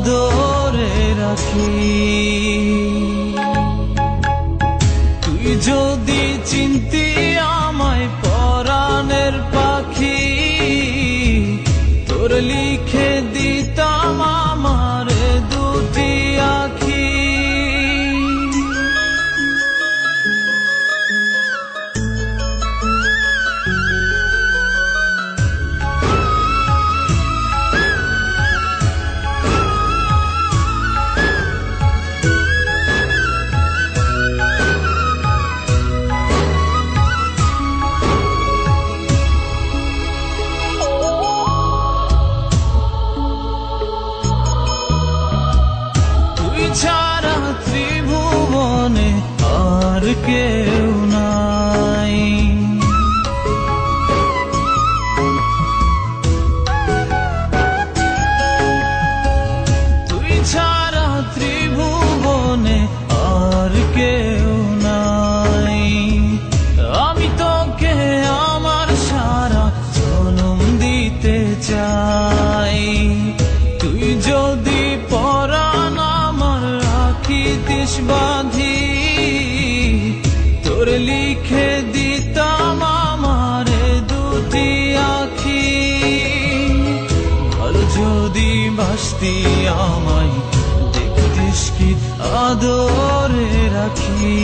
আদরে রাখি। তুই যদি চিনতি আমায় পরাণের পাখি, তোর লিখে দিতাম আমার দুটি আখি। ছাড়া ত্রিভুবনে আর কেউ নাই, তুই ছাড়া ত্রিভুবনে আর কেউ নাই। আমি তোকে আমার সারা জনম দিতে চাই। তুই যদি পরাণ রাখিতিস বাঁধি, তোর লিখে দিতাম আমার দুটি আখি। ভালো যদি বাসতি আমায়, দেখতিস কি আদরে রাখি।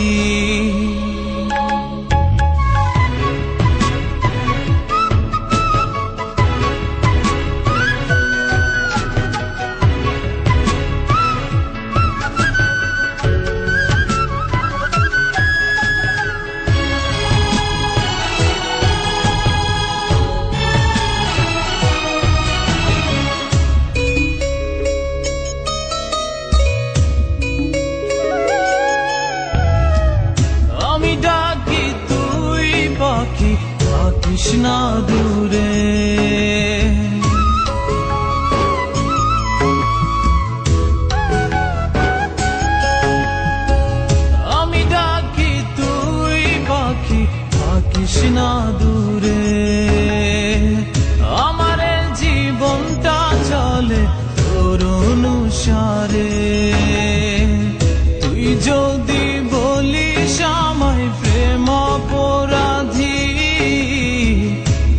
থাকিস না দূরে, আমি ডাকি তুই পাখি থাকিস না দূরে। আমার জীবনটা চলে তোর অনুসারে। তুই যদি বলিস আমায় প্রেম অপরাধী,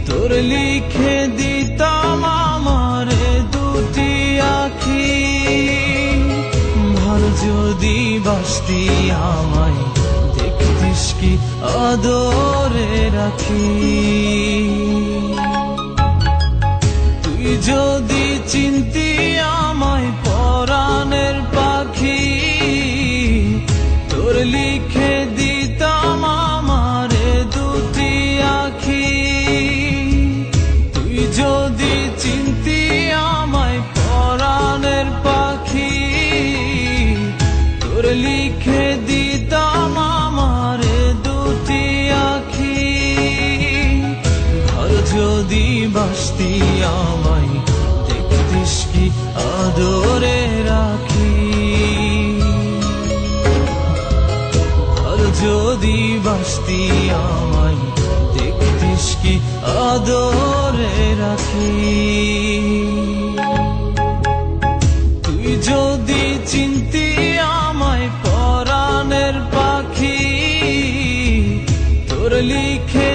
তোর লিখে দিতাম আমার দুটি আখি। ভালো যদি বাসতি আমায়, দেখতিস কি আদরে রাখি। তুই যদি চিনতি আমায় পরাণের পাখি, তোর লিখে দিতাম আমার দুটি আখি। তুই যদি চিনতি আমায় পরাণের পাখি, তোর লিখে দিতাম আমার দুটি আখি। ভালো যদি বাসতি আমায়, দেখতিস কি আদরে রাখি। ভালো যদি বাসতি আমায়, দেখতিস কি আদরে রাখি। তুই যদি চিনতি আমায় পরাণের পাখি, তোর লিখে